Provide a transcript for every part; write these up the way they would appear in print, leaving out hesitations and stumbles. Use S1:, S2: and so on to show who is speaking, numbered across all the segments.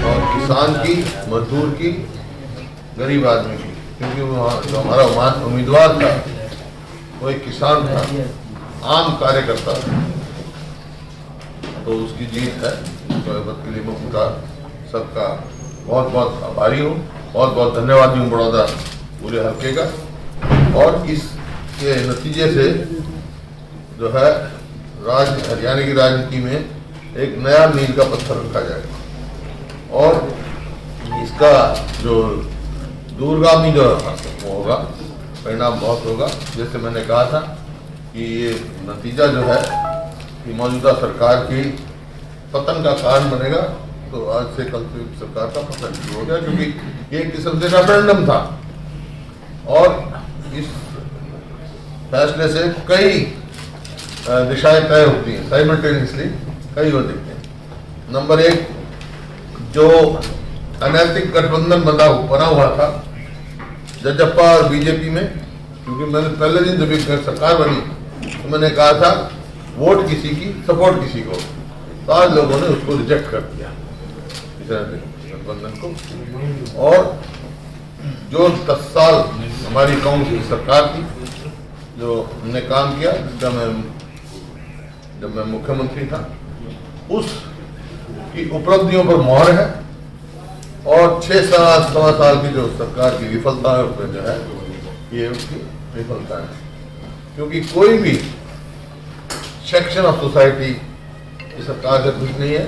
S1: और किसान की, मजदूर की, गरीब आदमी की, क्योंकि वो जो हमारा उम्मीदवार था वो एक किसान था, आम कार्यकर्ता था, तो उसकी जीत है। तो के लिए मैं उनका सबका बहुत बहुत आभारी हूँ, बहुत बहुत धन्यवादी हूँ बड़ौदा पूरे हल्के का। और इसके नतीजे से जो है हरियाणा की राजनीति में एक नया मील का पत्थर रखा जाएगा और इसका जो दूरगामी जो वो होगा परिणाम बहुत होगा। जैसे मैंने कहा था कि ये नतीजा जो है कि मौजूदा सरकार की पतन का कारण बनेगा, तो आज से कल से सरकार का पतन शुरू हो गया, क्योंकि ये एक किस्म से रेफरेंडम था और इस फैसले से कई दिशाएं तय होती हैं, साइमल्टेनियसली कई हो दिखते हैं। नंबर एक, जो अनैतिक गठबंधन बना हुआ था जजप्पा और बीजेपी में, क्योंकि मैंने पहले दिन जब एक सरकार बनी तो मैंने कहा था वोट किसी की, सपोर्ट किसी को, तो आज लोगों ने उसको रिजेक्ट कर दिया इस गठबंधन को। और जो 10 साल हमारी कांग्रेस की सरकार थी, जो हमने काम किया, जब मैं मुख्यमंत्री था, उस की उपलब्धियों पर मोहर है। और 6 साल की जो सरकार की विफलता है उसमें जो है ये उसकी विफलता है, क्योंकि कोई भी सेक्शन ऑफ सोसाइटी इस सरकार से खुश नहीं है।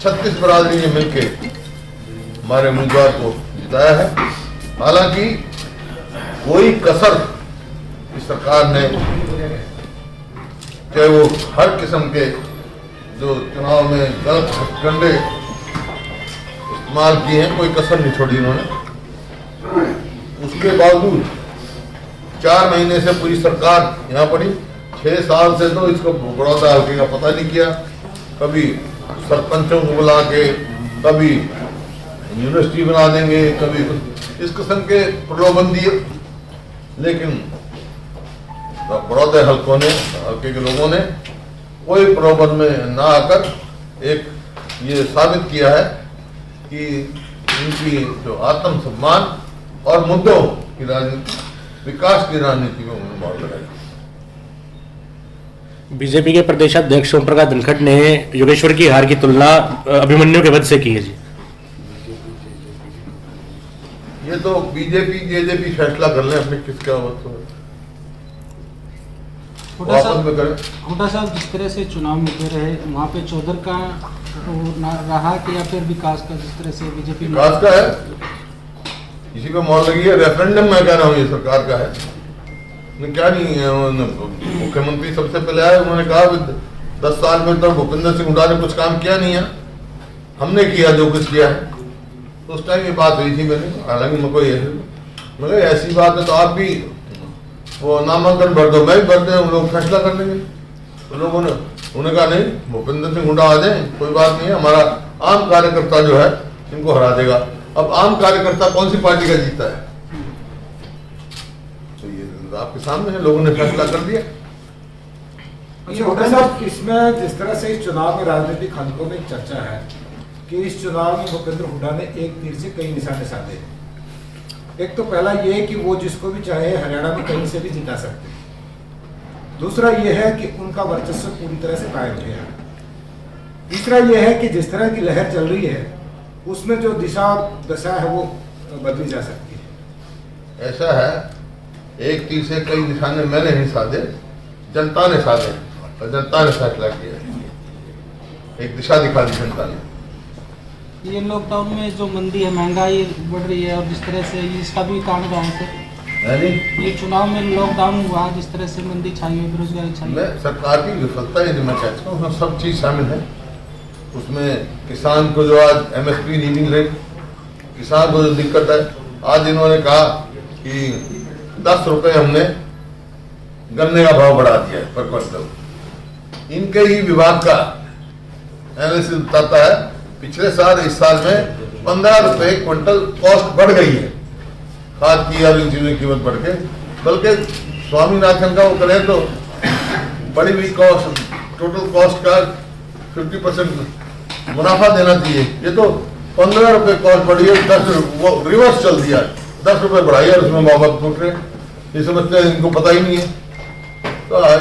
S1: 36 बरादरी ने मिलकर हमारे उम्मीदवार को जिताया है। हालांकि कोई कसर इस सरकार ने, चाहे वो हर किस्म के जो चुनाव में गलत हथकंडे इस्तेमाल किए हैं, कोई कसर नहीं छोड़ी इन्होंने। उसके बावजूद 4 महीने से पूरी सरकार यहाँ पड़ी। 6 साल से तो इसको बड़ौदा हल्के का पता नहीं किया। कभी सरपंचों को बुला के, कभी यूनिवर्सिटी बना देंगे, कभी इस किस्म के प्रलोभन दिए, लेकिन बड़ौदा हल्के के लोगों ने कोई प्रलोभन में ना आकर एक ये साबित किया है कि इनकी जो आत्म सम्मान और मुद्दों की राजनीति, विकास की राजनीति में उन्होंने मोहर लगाई।
S2: बीजेपी के प्रदेश अध्यक्ष ओम प्रकाश धनखड़ ने योगेश्वर की हार की तुलना अभिमन्यु के वध से की है जी।
S1: ये तो बीजेपी फैसला कर ले अपने किसका वध हो।
S3: हुड्डा साहब, जिस तरह से चुनाव मुद्दे रहे वहाँ पे चौधर का रहा कि या फिर विकास का, जिस तरह से बीजेपी
S1: विकास का है, किसी को मोहर लगी है। रेफरेंडम मैं कह रहा हूँ ये सरकार का है, क्या नहीं। मुख्यमंत्री सबसे पहले आए, उन्होंने कहा 10 साल में तो भूपेंद्र सिंह हुड्डा ने कुछ काम किया नहीं है, हमने किया जो कुछ किया है। तो उस टाइम ये बात हुई थी मैंने, हालांकि मगर ऐसी बात है तो आप भी वो नामांकन भर दो, मैं भी भर दे, लोग फैसला कर लेंगे। तो लोगों ने उन्होंने कहा नहीं, भूपेंद्र सिंह हुड्डा आ जाए, कोई बात नहीं है, हमारा आम कार्यकर्ता जो है इनको हरा देगा। अब आम कार्यकर्ता कौन सी पार्टी का जीता है, तो ये आपके सामने है, लोगों ने फैसला कर दिया।
S4: अच्छा हुड्डा साहब, इसमें जिस तरह से इस चुनाव में राजनीतिक हलकों में चर्चा है कि इस चुनाव में भूपेंद्र हुड्डा ने एक तीर से कई निशाने साधे। एक तो पहला ये कि वो जिसको भी चाहे हरियाणा में कहीं से भी जिता सकते हैं। दूसरा ये है कि उनका वर्चस्व पूरी तरह से कायम है। तीसरा ये है कि जिस तरह की लहर चल रही है उसमें जो दशा है वो बदली जा सकती है।
S1: ऐसा है, एक तीर से कई निशाने मैंने नहीं साधे, जनता ने साधे और जनता ने फैसला किया, एक दिशा दिखा दी जनता ने।
S3: ये लॉकडाउन में जो मंदी है, महंगाई बढ़ रही है और जिस तरह से इसका भी कारण रहा है सर, ये चुनाव में लॉकडाउन हुआ, जिस तरह से मंदी छाई है, बेरोजगारी छाई है,
S1: सरकार की विफलता यदि मैं कहता हूँ उसमें सब चीज़ शामिल है। उसमें किसान को जो आज MSP नहीं मिल रही, किसान को जो दिक्कत है, आज इन्होंने कहा कि 10 रुपए हमने गन्ने का भाव बढ़ा दिया है पर क्विंटल। इनके ही विभाग का एनालिसिस बताता है पिछले साल इस साल में 15 रुपए क्विंटल कॉस्ट बढ़ गई है, खाद की और इन चीजों की कीमत बढ़ के। बल्कि स्वामीनाथन का वो करें तो बड़ी हुई कॉस्ट, टोटल कॉस्ट का 50% मुनाफा देना चाहिए। ये तो 15 रुपए कॉस्ट बढ़ी है, 10 वो रिवर्स चल दिया है, 10 रुपए बढ़ाई है, उसमें वापस फूट रहे। ये समझते हैं, इनको पता ही नहीं है। तो आज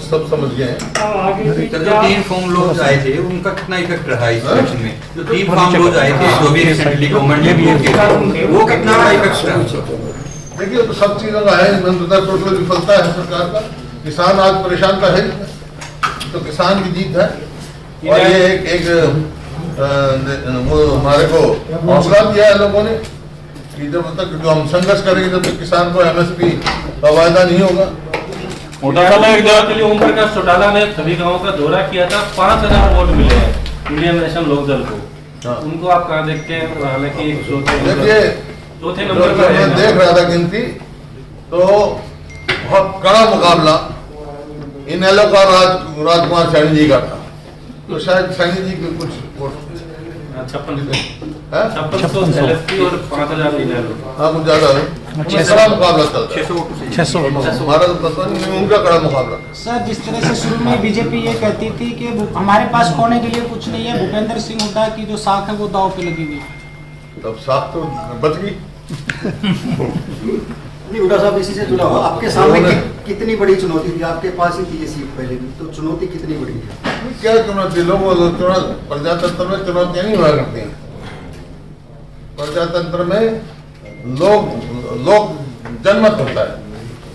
S1: सब समझ गए हैं।
S5: सर, जो 3 फार्म लॉज आए थे उनका कितना इफेक्ट रहा इस इलेक्शन में? जो 3 फार्म लॉज आए थे जो भी रिसेंटली गवर्नमेंट ने वो कितना बड़ा इफेक्ट रहा?
S1: देखिए, तो सब चीजों का है, टोटल विफलता है सरकार का। किसान आज परेशान का है, तो किसान की जीत है। और ये एक वो हमारे को हौसला दिया है लोगों ने कि जब तक जो हम संघर्ष करेंगे जब तक किसान को एमएसपी का वायदा नहीं होगा।
S6: एक जगह के लिए ओम प्रकाश चौटाला ने सभी गांवों का दौरा किया था, 5000 वोट मिले हैं इंडियन नेशनल लोकदल को।
S1: हाँ।
S6: उनको आप कहाँ देखते हैं? हालांकि
S1: देखिए,
S6: चौथे नंबर पर
S1: मैं देख रहा था गिनती, तो बहुत कड़ा मुकाबला इनेलो का राजकुमार सैनी जी का था। तो शायद सैनी जी के कुछ वोट
S6: 5600 एलएसपी और 5000 इनेलो।
S1: हाँ, कुछ ज्यादा है, कड़ा मुकाबला चलता है।
S5: 600
S1: हमारा तो पता नहीं, उनका कड़ा मुकाबला।
S3: सर, जिस तरह से शुरू में बीजेपी ये कहती थी कि हमारे पास खोने के लिए कुछ नहीं है, भूपेंद्र सिंह हुड्डा की जो साख है वो दांव पे लगी हुई है।
S1: तब साख तो बच गई।
S7: नहीं, हुड्डा साहब इसी से जुड़ा हो, आपके सामने कितनी बड़ी चुनौती थी? आपके पास ही थी ये सीट पहले भी, तो चुनौती कितनी बड़ी थी?
S1: क्या चुनौती? लोगों प्रजातंत्र में चुनौतियां नहीं हुआ करती हैं। प्रजातंत्र में लोग जनमत होता है,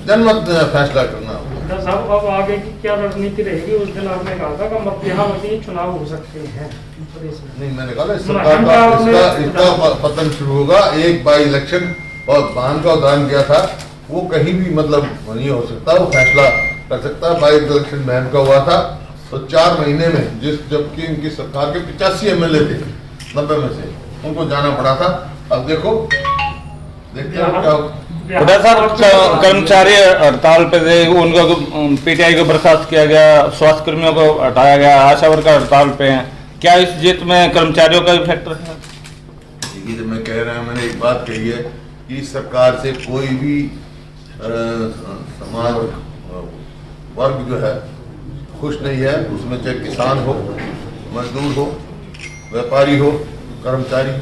S1: जनमत फैसला करना।
S8: साहब, अब आगे की क्या रणनीति रहेगी? उस दिन आपने कहा था कि मध्यावधि चुनाव हो सकते हैं प्रदेश में।
S1: नहीं, मैंने कहा सरकार का इसका पतन शुरू होगा। एक बाई इलेक्शन और बान का उदाहरण दिया था, वो कहीं भी मतलब नहीं हो सकता, वो फैसला कर सकता है। बाई इलेक्शन बहन का हुआ था तो 4 महीने में, जबकि इनकी सरकार के 85 एमएलए थे 90 में से, उनको जाना पड़ा था। अब देखो, देखते हैं क्या होगा।
S9: कर्मचारी हड़ताल पे थे, उनको पीटीआई को बर्खास्त किया गया, स्वास्थ्य कर्मियों को हटाया गया, आशा वर्कर हड़ताल पे हैं। क्या इस जीत में कर्मचारियों का फैक्टर है?
S1: देखिए, जब मैं कह रहा हूँ, मैंने एक बात कही है कि सरकार से कोई भी समाज वर्ग जो है खुश नहीं है। उसमें चाहे किसान हो, मजदूर हो, व्यापारी हो, कर्मचारी,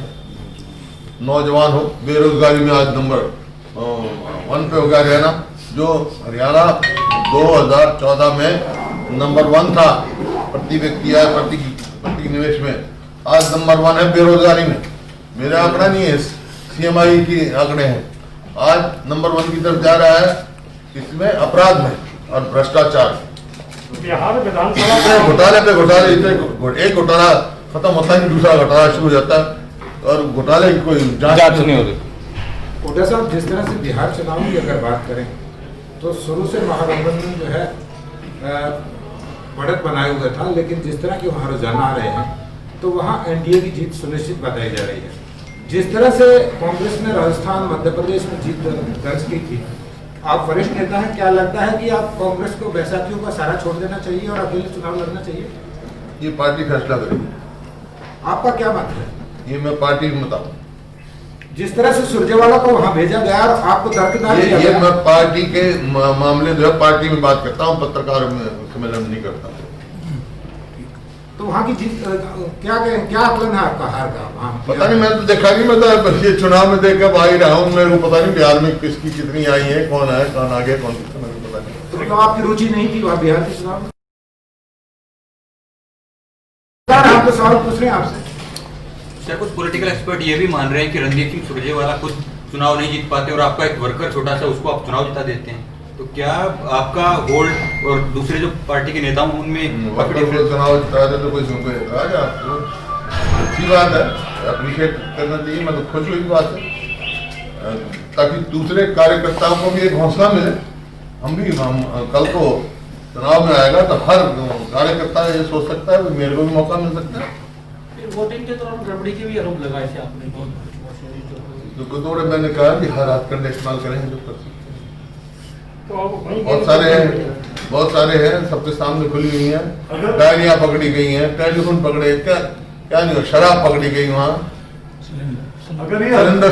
S1: नौजवान हो। बेरोजगारी में आज नंबर 1 पे हो गया हरियाणा, जो हरियाणा 2014 में नंबर 1 था प्रति व्यक्ति या प्रति निवेश में, आज नंबर 1 है बेरोजगारी में। मेरा आंकड़ा नहीं है, सीएमआई की आंकड़े हैं। आज नंबर 1 की तरफ जा रहा है, इसमें अपराध में और भ्रष्टाचार।
S8: बिहार विधानसभा
S1: घोटाले पे घोटाले, एक घोटाला खत्म होता है, दूसरा घोटाला शुरू हो जाता है और घोटाले की कोई जांच नहीं हो रही।
S4: हुड्डा साहब, जिस तरह से बिहार चुनाव की अगर बात करें तो शुरू से महागठबंधन जो है बढ़त बनाए हुए था, लेकिन जिस तरह के वहाँ रुझान आ रहे हैं तो वहाँ एनडीए की जीत सुनिश्चित बताई जा रही है। जिस तरह से कांग्रेस ने राजस्थान, मध्य प्रदेश में जीत दर्ज की थी, आप वरिष्ठ नेता हैं, क्या लगता है कि आप कांग्रेस को बैसाखियों का सहारा छोड़ देना चाहिए और अकेले चुनाव लड़ना चाहिए?
S1: ये पार्टी फैसला करेगी।
S4: आपका क्या मत है?
S1: ये मैं पार्टी में बताऊँ।
S4: जिस तरह से सुरजेवाला को वहां भेजा गया और आपको दरकिनार किया
S1: ये
S4: गया।
S1: मैं पार्टी के मामले जो है पार्टी में बात करता हूँ, पत्रकार सम्मेलन नहीं करता।
S4: तो वहाँ की जीत क्या आकलन है आपका हार का? वहाँ
S1: पता नहीं, मैंने तो देखा नहीं। मैं तो ये चुनाव में देख कर आ ही रहा हूँ, मेरे को पता नहीं बिहार में किसकी कितनी आई है, कौन है, कौन आगे, कौन कितना, मेरे को पता नहीं।
S4: तो मतलब आपकी रुचि नहीं थी वहाँ बिहार के चुनाव में? हम तो सवाल पूछ रहे हैं आपसे।
S5: सर, कुछ पॉलिटिकल एक्सपर्ट ये भी मान रहे हैं कि रणदीप सिंह सुरजेवाला खुद चुनाव नहीं जीत पाते और आपका एक वर्कर छोटा सा, उसको आप चुनाव जिता देते हैं। तो क्या आपका होल्ड और दूसरे जो पार्टी के नेता हैं उनमें
S1: चुनाव जिता दे तो कोई सुनते राजा, अच्छी बात है, अप्रिशिएट करना चाहिए। मैं तो खुश हुई बात है, ताकि दूसरे कार्यकर्ताओं को भी एक हौसला मिले। हम कल को चुनाव में आएगा तो हर कार्यकर्ता ये सोच सकता है मेरे को भी मौका मिल सकता है।
S6: वोटिंग के दौरान गड़बड़ी के भी आरोप लगाए थे आपने।
S1: जो दौरे मैंने कहा कि हर हथकंडे इस्तेमाल करेंगे जो कर सकते हैं। बहुत सारे हैं, सबके सामने खुली हुई हैं। डायरियां पकड़ी गई हैं, टेलीफोन पकड़े, क्या नहीं, शराब पकड़ी गई, वहाँ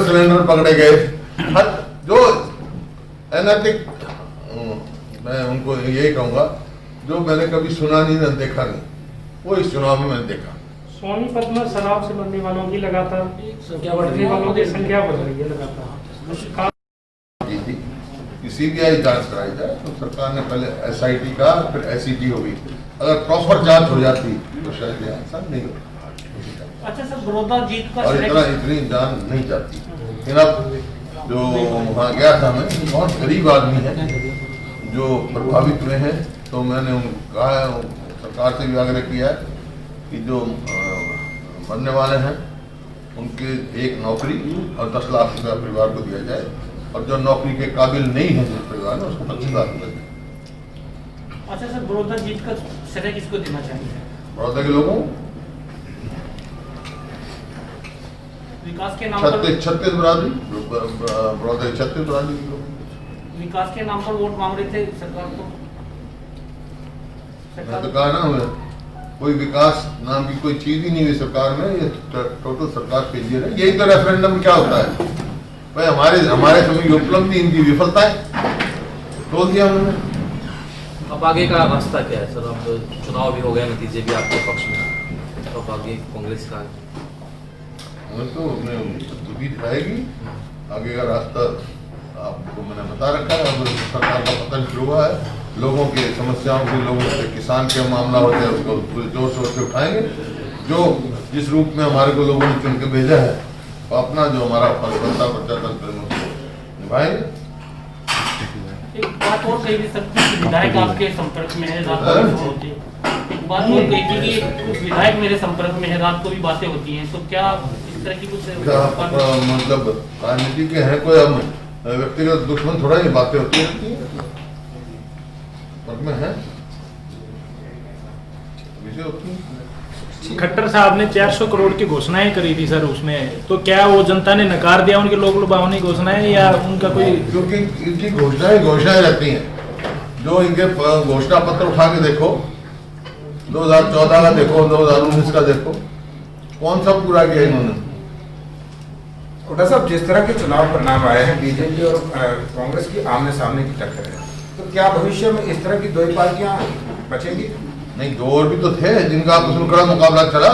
S1: सिलेंडर पकड़े गए। हर जो अनैतिक, मैं उनको यही कहूँगा, जो मैंने कभी सुना नहीं, देखा नहीं, वो इस चुनाव में मैंने देखा।
S8: सोनीपत में शराब से मरने वालों की लगातार संख्या बढ़ने वालों की संख्या बढ़ रही है लगातार।
S1: सीबीआई जांच कराई जाए तो सरकार ने पहले एसआईटी का फिर एसईटी होगी, अगर प्रॉपर जांच हो जाती तो शायद ये ऐसा नहीं होता।
S8: अच्छा सर, बड़ौदा जीत का
S1: और इतनी जान नहीं जाती। लेकिन अब जो वहाँ गया था मैं, बहुत गरीब आदमी है जो प्रभावित हुए हैं, तो मैंने कहा है, सरकार से भी आग्रह किया है कि जो मरने वाले हैं उनके एक नौकरी और 10 लाख रुपया परिवार को दिया जाए, और जो नौकरी के काबिल नहीं है जिस परिवार में उसको 25 लाख रुपये दें।
S8: अच्छा सर, बड़ौदा जीत का श्रेय किसको देना चाहिए?
S1: बड़ौदा के लोगों,
S8: विकास के नाम पर
S1: 36 बरादरी, बड़ौदा की 36 बरादरी के लोग
S8: विकास के नाम पर वोट मांग रहे थे सरकार को।
S1: मैं तो कहा ना, कोई विकास नाम की कोई चीज ही नहीं हुई सरकार में, ये टोटल सरकार फेलियर है। यही तो रेफरेंडम में क्या होता है भाई, हमारे समय की उपलब्धि, इनकी विफलता है, तोड़ दिया उन्होंने।
S10: अब आगे का रास्ता क्या है सर? अब चुनाव भी हो गया, नतीजे भी आपके पक्ष में, तो अब आगे कांग्रेस का
S1: तो अपने स्थिति दिखाएगी, आगे का रास्ता आपको मैंने बता रखा है। अब सरकार का पतन शुरू हुआ है, लोगों के समस्याओं के, लोगों से किसान के मामला होता है उसको पूरे जोर शोर से उठाएंगे। जो जिस रूप में हमारे को लोगों ने चुन के भेजा है, तो अपना जो हमारा फर्ज बनता प्रचार निभाएंगे।
S8: एक बात और कही थी सर, कुछ विधायक आपके संपर्क में है, रात को भी फोन होती है। एक बात और कही थी कि कुछ विधायक मेरे संपर्क में है, रात को भी बातें होती हैं, तो क्या इस तरह की कुछ
S1: मतलब राजनीति के हैं, कोई हम व्यक्तिगत दुश्मन थोड़ा ही, बातें होती रहती है में है, विषय होती है।
S11: खट्टर साहब ने 400 करोड़ की घोषणाएं करी थी सर उसमें, तो क्या वो जनता ने नकार दिया उनके लोक लुभावनी घोषणाएं, या उनका कोई?
S1: क्योंकि इनकी घोषणाएं रहती हैं। जो इनके घोषणा पत्र उठा के देखो, 2014 का देखो, 2019 का देखो, कौन सा पूरा किया इन्होंने।
S4: कोटा साहब, जिस तरह के चुनाव परिणाम आए हैं, बीजेपी और कांग्रेस की आमने सामने की टक्कर है, तो क्या भविष्य में इस तरह की दो ही पार्टियां बचेंगी?
S1: नहीं, दो और भी तो थे जिनका आपस में कड़ा मुकाबला चला।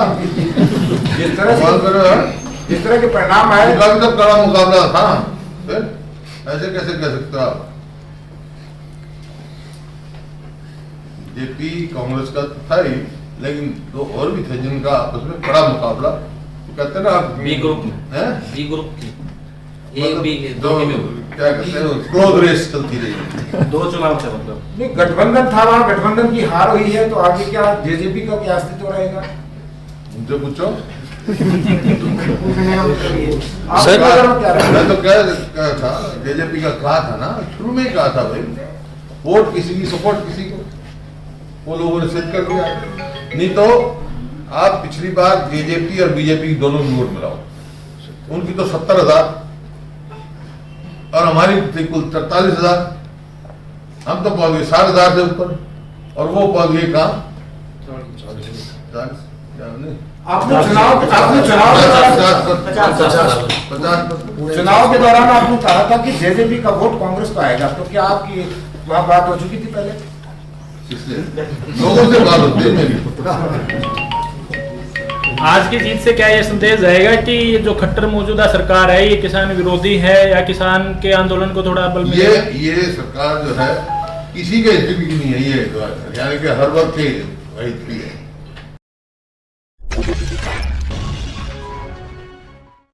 S4: जिस तरह के परिणाम आए,
S1: उनका भी तो कड़ा मुकाबला था, फिर ऐसे कैसे कह सकते हो आप? बीजेपी कांग्रेस का तो था ही, लेकिन दो और भी थे जिनका आपस में कड़ा मुकाबला, कहते हैं ना आप,
S10: बी ग्रुप में, बी ग्रुप की
S1: क्या कहते हैं, क्लोज रेस चलती रही।
S6: 2 चुनाव थे मतलब।
S4: नहीं, गठबंधन था, वहाँ गठबंधन की हार हुई है, तो आगे क्या जेजेपी का क्या अस्तित्व रहेगा?
S1: मुझे पूछो।
S2: सर,
S1: मैं तो कह था, जेजेपी का कहा था ना, शुरू में ही कहा था भाई, वोट किसी की, सपोर्ट किसी को, वो लोगों ने सिद्ध कर दिया। नहीं तो आप पिछली बार जेजेपी और बीजेपी दोनों की वोट मिलाओ, उनकी तो 70,000 और हमारी थी कुल 43,000, हम तो पहुंच गए 60,000 से ऊपर, और वो पहुंच गए कहाँ?
S4: चुनाव के दौरान आपने कहा था कि जेजेपी का वोट कांग्रेस को आएगा, तो क्या आपकी वहाँ बात हो चुकी थी पहले?
S1: लोगों से बात होती है मेरी।
S11: आज की जीत से क्या ये संदेश जाएगा कि ये जो खट्टर मौजूदा सरकार है, ये किसान विरोधी है, या किसान के आंदोलन को थोड़ा बल मिलेगा?
S1: ये सरकार जो है किसी के हित की नहीं है, ये यानी कि हर वर्ग के हित की है।